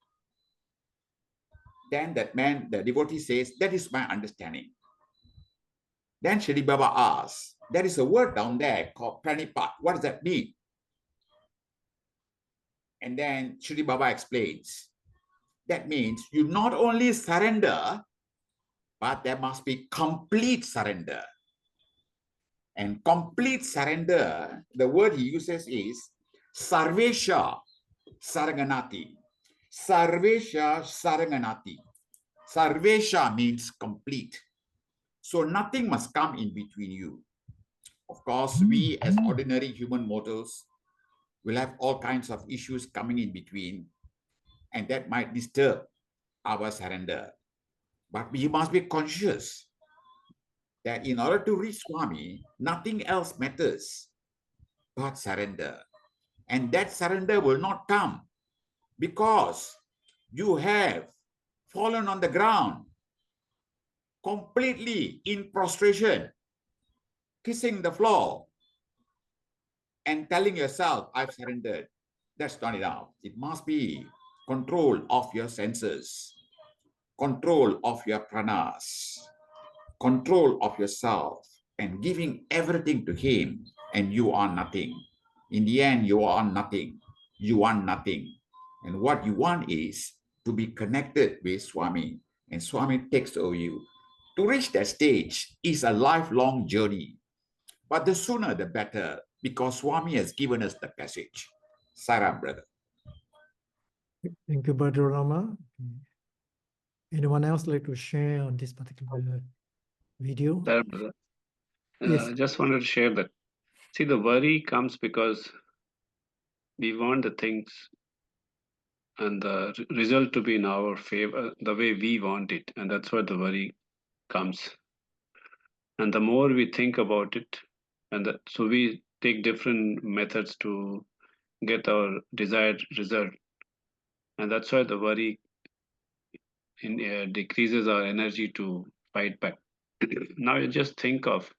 Then that man, the devotee says, that is my understanding. Then Shri Baba asks, there is a word down there called pranipat. What does that mean? And then Shri Baba explains, that means you not only surrender, but there must be complete surrender. And complete surrender, the word he uses is Sarvesha Saranganati. Sarvesha Saranganati. Sarvesha means complete. So nothing must come in between you. Of course, we as ordinary human mortals will have all kinds of issues coming in between, and that might disturb our surrender. But we must be conscious that in order to reach Swami, nothing else matters but surrender. And that surrender will not come because you have fallen on the ground completely in prostration, kissing the floor and telling yourself, I've surrendered. That's not enough. It must be control of your senses, control of your pranas, control of yourself, and giving everything to him, and you are nothing. In the end, you are nothing. You want nothing. And what you want is to be connected with Swami, and Swami takes over you. To reach that stage is a lifelong journey. But the sooner the better, because Swami has given us the passage. Saram, brother. Thank you, Brother Rama. Anyone else like to share on this particular video? Yes. I just wanted to share that. See, the worry comes because we want the things and the result to be in our favor, the way we want it. And that's where the worry comes. And the more we think about it, so we take different methods to get our desired result. And that's why the worry decreases our energy to fight back. Now you just think of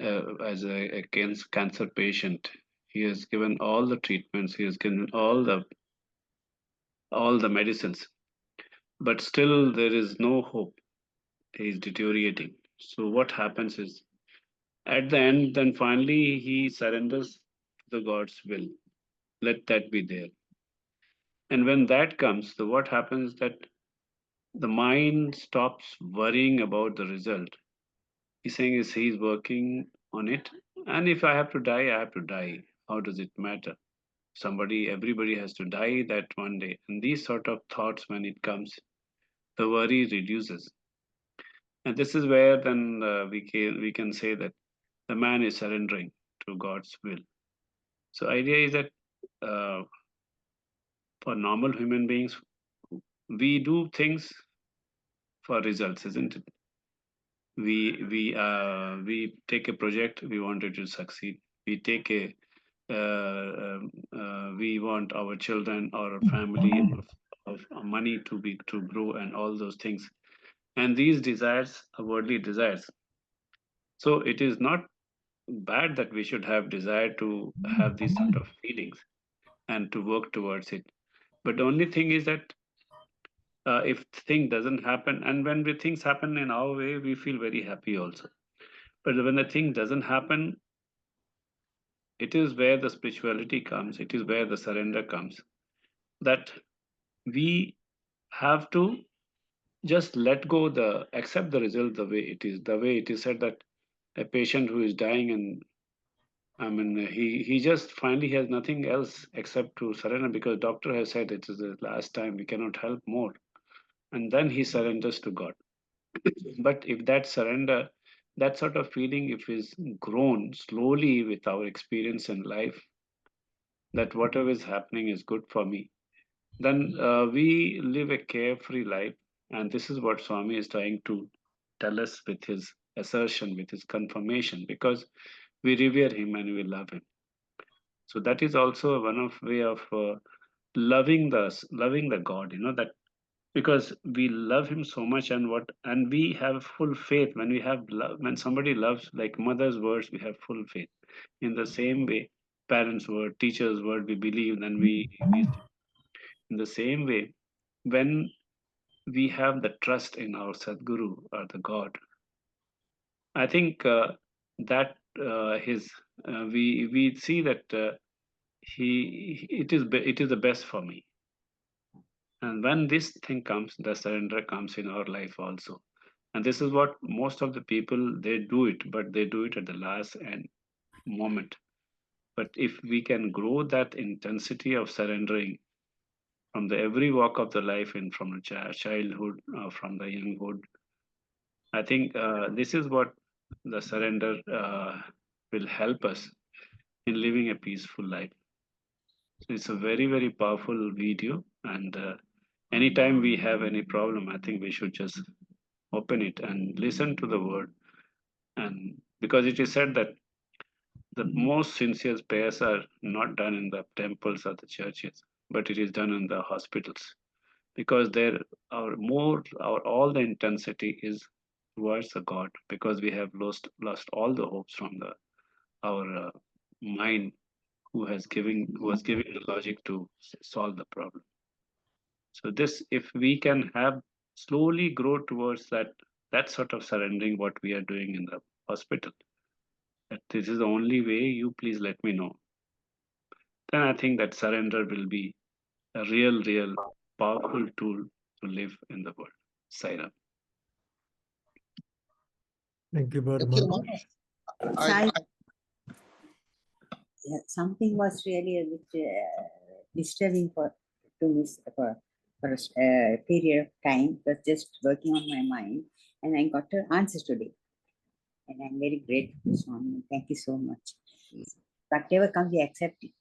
as a cancer patient. He has given all the treatments, he has given all the medicines, but still there is no hope. He is deteriorating. So what happens is, at the end, then finally he surrenders to the God's will. Let that be there. And when that comes, what happens that the mind stops worrying about the result. He's saying he's working on it. And if I have to die, I have to die. How does it matter? Everybody has to die that one day. And these sort of thoughts, when it comes, the worry reduces. And this is where then we can say that the man is surrendering to God's will. So idea is that for normal human beings, we do things for results, isn't it? We take a project, we want it to succeed. We take we want our children or our family of money to grow and all those things. And these desires are worldly desires. So it is not bad that we should have desire to have these sort of feelings and to work towards it. But the only thing is that if thing doesn't happen, and when the things happen in our way, we feel very happy also. But when the thing doesn't happen, it is where the spirituality comes. It is where the surrender comes. That we have to just let go, accept the result the way it is. The way it is said that a patient who is dying, and I mean, he just finally has nothing else except to surrender, because doctor has said it is the last time, we cannot help more. And then he surrenders to God. But if that surrender, that sort of feeling, if is grown slowly with our experience in life, that whatever is happening is good for me, then we live a carefree life. And this is what Swami is trying to tell us with his assertion, with his confirmation, because we revere him and we love him. So that is also one of way of loving the God, that because we love him so much, and we have full faith when we have love. When somebody loves, like mother's words, we have full faith. In the same way, parents' word, teachers' word, we believe, then we in the same way, when we have the trust in our Sadguru or the God, I think that we see that it is the best for me. And when this thing comes, the surrender comes in our life also. And this is what most of the people, they do it, but they do it at the last moment. But if we can grow that intensity of surrendering from the every walk of the life, and from the childhood, from the younghood, I think this is what the surrender will help us in living a peaceful life. So it's a very, very powerful video. And anytime we have any problem, I think we should just open it and listen to the word. And because it is said that the most sincere prayers are not done in the temples or the churches, but it is done in the hospitals, because there all the intensity is towards the God, because we have lost all the hopes from our mind, who was giving the logic to solve the problem. So this, if we can have slowly grow towards that sort of surrendering, what we are doing in the hospital, that this is the only way, you please let me know, then I think that surrender will be a real powerful tool to live in the world. Sairam. Thank you, Brother Thank you, Manoj. I, Something was really a bit disturbing for for a period of time. It was just working on my mind, and I got her answers today. And I'm very grateful, Swami. Thank you so much. Whatever comes, we accept it.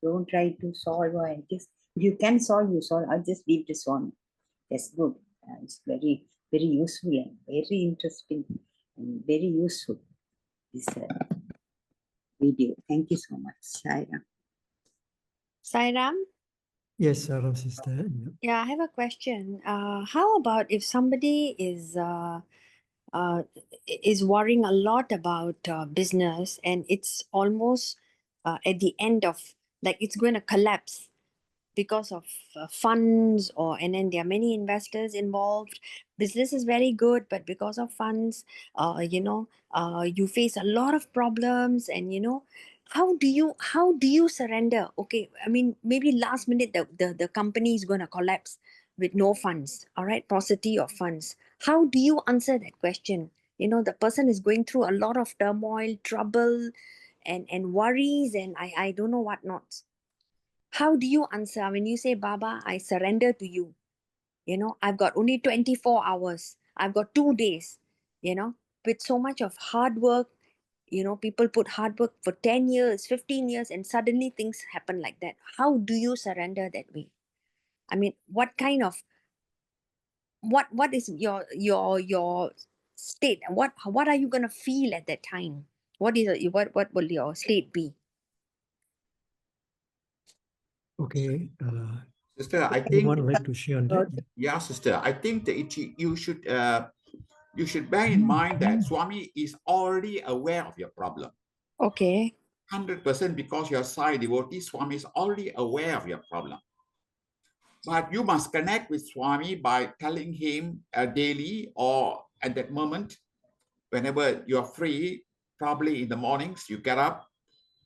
Don't try to solve or just, if you can solve, you solve. I'll just leave this one. That's good. It's very, very useful and very interesting and very useful, this video. Thank you so much, Sairam. Sairam? Yes, Saram sister. Yeah, I have a question. How about if somebody is worrying a lot about business and it's almost at the end of, like, it's going to collapse because of funds, and then there are many investors involved. Business is very good, but because of funds, you face a lot of problems, and how do you surrender? Okay, I mean, maybe last minute the company is going to collapse with no funds, all right, paucity of funds. How do you answer that question? The person is going through a lot of turmoil, trouble, and worries, and I don't know what not. How do you answer when you say, Baba, I surrender to you? I've got only 24 hours. I've got 2 days, with so much of hard work. People put hard work for 10 years, 15 years, and suddenly things happen like that. How do you surrender that way? I mean, what kind of, what is your state? What are you going to feel at that time? What will your state be? Okay. Sister, I think Anyone would like to share on that? yeah, sister. I think that you should bear in mind that Swami is already aware of your problem. Okay. 100%, because you're Sai devotee, Swami is already aware of your problem. But you must connect with Swami by telling him daily or at that moment, whenever you're free, probably in the mornings, you get up,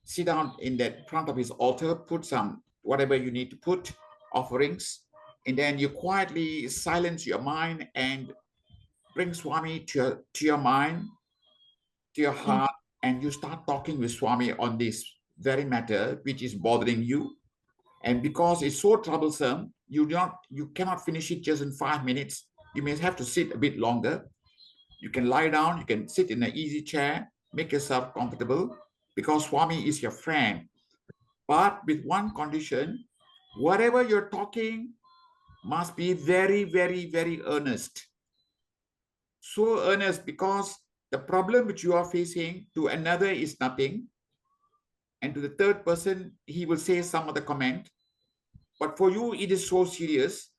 sit down in that front of his altar, put some, whatever you need to put, offerings, and then you quietly silence your mind and bring Swami to your mind, to your heart, and you start talking with Swami on this very matter which is bothering you. And because it's so troublesome, you cannot finish it just in 5 minutes. You may have to sit a bit longer. You can lie down, you can sit in an easy chair, make yourself comfortable, because Swami is your friend. But with one condition, whatever you're talking must be very, very, very earnest. So earnest, because the problem which you are facing to another is nothing. And to the third person, he will say some other comment. But for you, it is so serious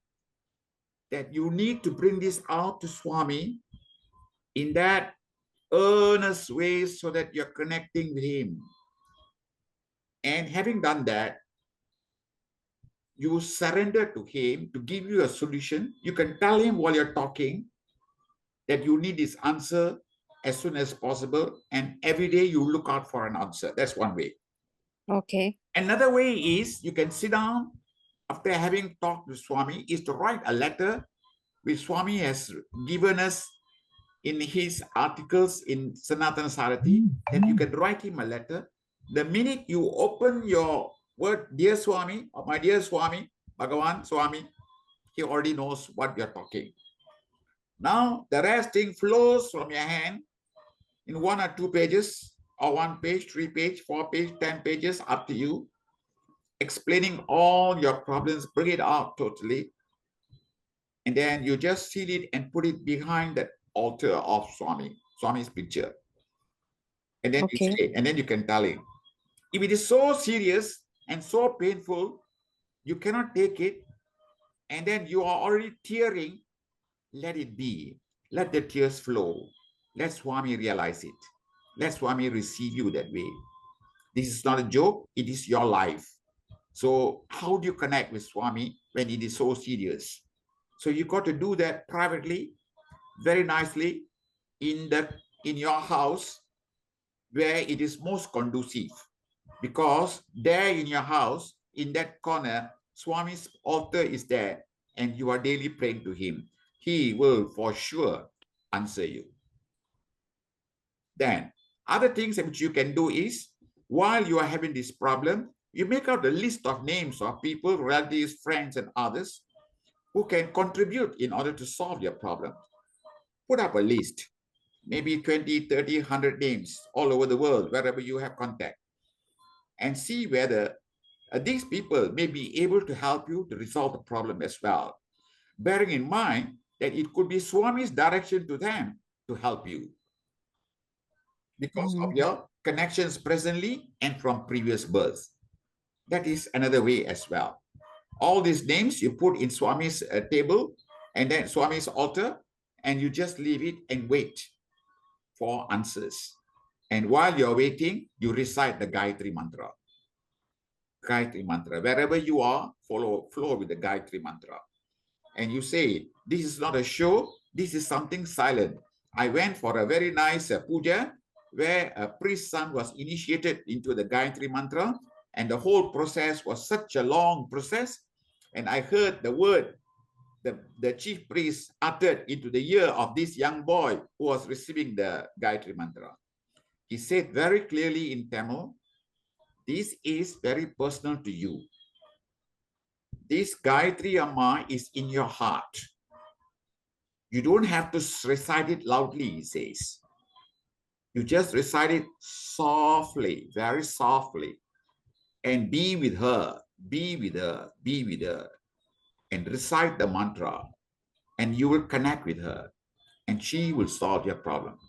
that you need to bring this out to Swami in that earnest way so that you're connecting with him. And having done that, you surrender to him to give you a solution. You can tell him while you're talking that you need this answer as soon as possible. And every day you look out for an answer. That's one way. Okay. Another way is you can sit down after having talked with Swami, is to write a letter which Swami has given us in his articles in Sanatana Sarati. Then you can write him a letter. The minute you open your word, dear Swami, or my dear Swami, Bhagavan Swami, he already knows what you're talking. Now, the rest thing flows from your hand in 1 or 2 pages, or 1 page, 3 page, 4 page, 10 pages, up to you, explaining all your problems, bring it out totally. And then you just seal it and put it behind that altar of Swami's picture. And then you say, and then you can tell him. If it is so serious and so painful, you cannot take it, and then you are already tearing, let it be. Let the tears flow. Let Swami realize it. Let Swami receive you that way. This is not a joke. It is your life. So how do you connect with Swami when it is so serious? So you got to do that privately, very nicely, in your house where it is most conducive. Because there in your house, in that corner, Swami's altar is there, and you are daily praying to him. He will for sure answer you. Then, other things which you can do is, while you are having this problem, you make out a list of names of people, relatives, friends, and others, who can contribute in order to solve your problem. Put up a list, maybe 20, 30, 100 names all over the world, wherever you have contact, and see whether these people may be able to help you to resolve the problem as well, bearing in mind that it could be Swami's direction to them to help you because of your connections presently and from previous births. That is another way as well. All these names you put in Swami's table and then Swami's altar, and you just leave it and wait for answers. And while you're waiting, you recite the Gayatri mantra. Gayatri mantra. Wherever you are, flow with the Gayatri mantra. And you say, this is not a show, this is something silent. I went for a very nice puja where a priest's son was initiated into the Gayatri mantra, and the whole process was such a long process. And I heard the word the chief priest uttered into the ear of this young boy who was receiving the Gayatri mantra. He said very clearly in Tamil, this is very personal to you. This Gayatri Amma is in your heart. You don't have to recite it loudly, he says. You just recite it softly, very softly, and be with her, be with her, be with her, and recite the mantra, and you will connect with her, and she will solve your problem.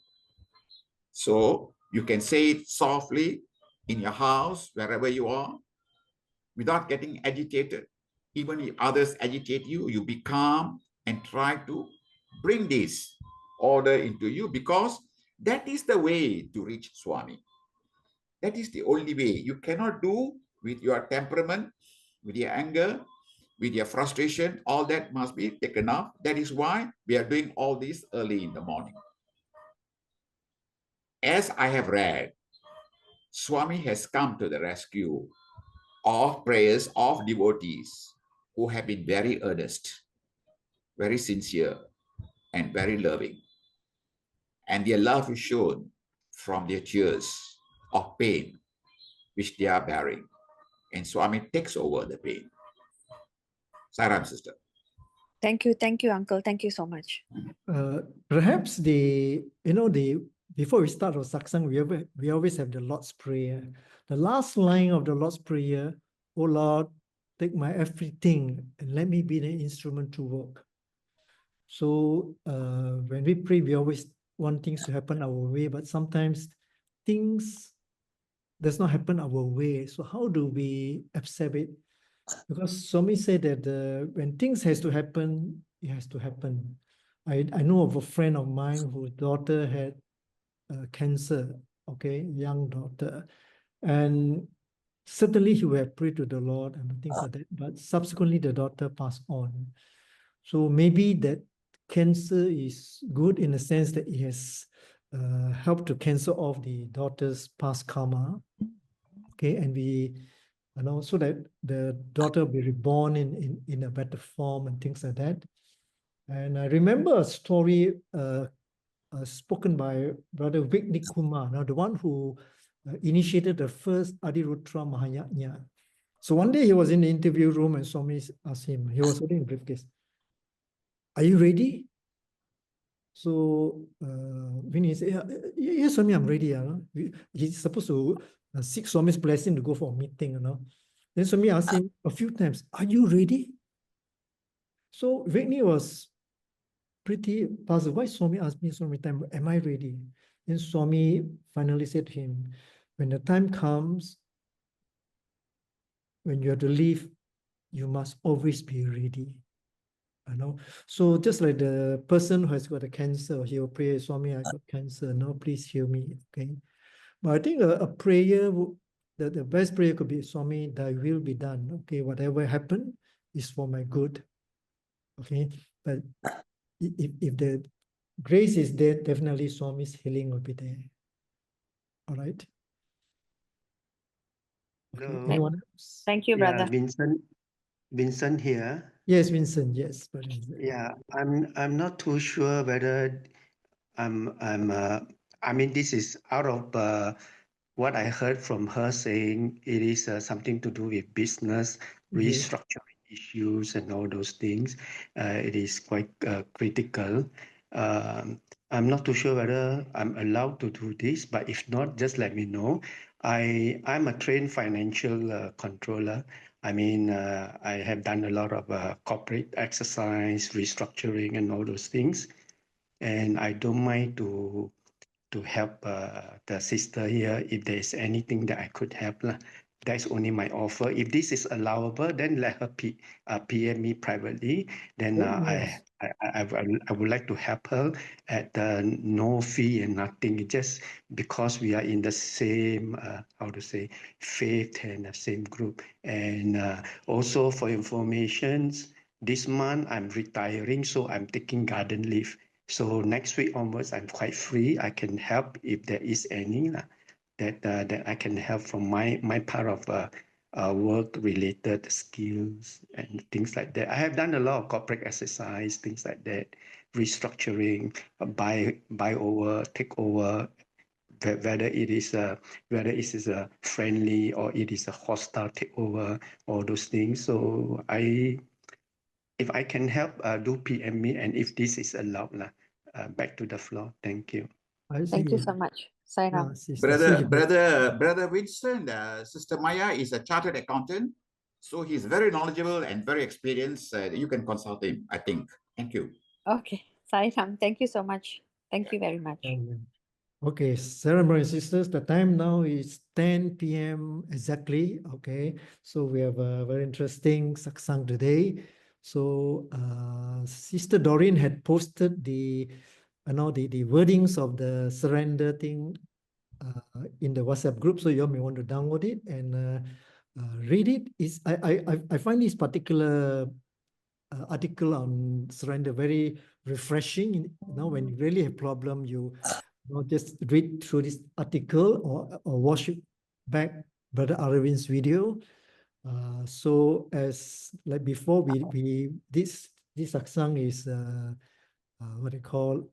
So you can say it softly in your house, wherever you are, without getting agitated. Even if others agitate you, you be calm and try to bring this order into you, because that is the way to reach Swami. That is the only way. You cannot do with your temperament, with your anger, with your frustration. All that must be taken off. That is why we are doing all this early in the morning. As I have read, Swami has come to the rescue of prayers of devotees who have been very earnest, very sincere, and very loving. And their love is shown from their tears of pain which they are bearing. And Swami takes over the pain. Sairam, sister. Thank you, Uncle. Thank you so much. Perhaps before we start our satsang, we always have the Lord's Prayer. The last line of the Lord's Prayer, "O Lord, take my everything and let me be the instrument to work." So when we pray, we always want things to happen our way, but sometimes things does not happen our way. So how do we accept it? Because Swami said that when things has to happen, it has to happen. I know of a friend of mine whose daughter had cancer, okay, young daughter. And certainly he would have prayed to the Lord and things like that, but subsequently the daughter passed on. So maybe that cancer is good in the sense that it has helped to cancel off the daughter's past karma, okay, and so that the daughter will be reborn in a better form and things like that. And I remember a story spoken by Brother Viknik Kumar, the one who initiated the first Adirutra Mahayajna. So one day he was in the interview room and Swami asked him, he was holding a briefcase, "Are you ready?" So Vinny said, "Yes, Swami, I'm ready." He's supposed to seek Swami's blessing to go for a meeting. Then Swami asked him a few times, "Are you ready?" So Vinny was pretty puzzled. Why Swami asked me so many times, "Am I ready?" Then Swami finally said to him, "When the time comes, when you have to leave, you must always be ready." So just like the person who has got a cancer, he will pray, "Swami, I got cancer. Now please heal me." Okay. But I think a prayer, the best prayer could be, "Swami, thy will be done." Okay, whatever happened is for my good. Okay. But if the grace is there, definitely Swami's healing will be there. All right. Okay. Anyone else? Thank you, brother. Vincent here. Yes, Vincent. Yes. Yeah, I'm not too sure whether I mean, this is out of what I heard from her saying it is something to do with business restructuring. issues and all those things. It is quite critical. I'm not too sure whether I'm allowed to do this, but if not, just let me know. I'm a trained financial controller. I mean, I have done a lot of corporate exercise, restructuring, and all those things. And I don't mind to help the sister here if there is anything that I could help. That's only my offer. If this is allowable, then let her PM me privately. Then yes. I would like to help her at no fee and nothing. Just because we are in the same, how to say, faith and the same group. And also for informations, this month I'm retiring, so I'm taking garden leave. So next week onwards, I'm quite free. I can help if there is any that I can help from my part of work-related skills and things like that. I have done a lot of corporate exercise, things like that, restructuring, buy over, take over, whether it is a friendly or it is a hostile takeover, all those things. So if I can help, do PM me, and if this is allowed, back to the floor. Thank you. I Thank you see. so much, Sai Ram. Sister. So Brother Winston, Sister Maya is a chartered accountant, so he's very knowledgeable and very experienced. You can consult him, I think. Thank you. Okay, Sai Ram, thank you so much. Thank you very much. Okay, Sarah, brothers and sisters, the time now is 10 p.m. exactly. Okay, so we have a very interesting satsang today. So Sister Doreen had posted the wordings of the surrender thing in the WhatsApp group, so you may want to download it and read it. I find this particular article on surrender very refreshing. You know, when you really have problem, you just read through this article or watch back Brother Arvind's video. So as like before, this satsang is what they call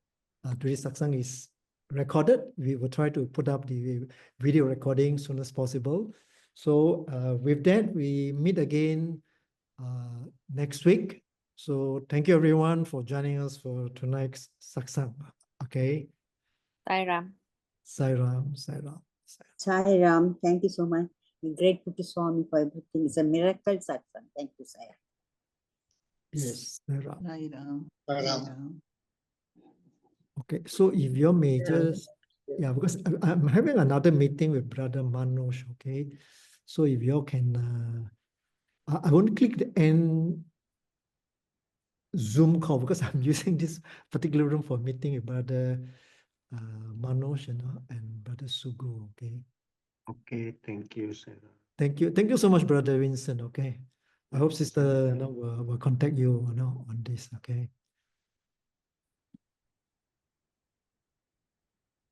today's satsang is recorded. We will try to put up the video recording as soon as possible. So with that, we meet again next week. So thank you everyone for joining us for tonight's satsang. Okay. Sai Ram. Sai Ram, Sai Ram. Sai Ram, thank you so much. We're grateful to Swami for everything. It's a miracle satsang. Thank you, Sai Ram. Yes, Sai Ram. Sai Ram. Sai Sai Ram. Ram. Okay, so if your majors, yeah, because I'm having another meeting with Brother Manoj, okay? So if you can, I won't click the end Zoom call because I'm using this particular room for meeting with Brother Manoj, and Brother Sugu, okay? Okay, thank you, Sarah. Thank you so much, Brother Vincent, okay? I hope Sister will contact you, on this, okay?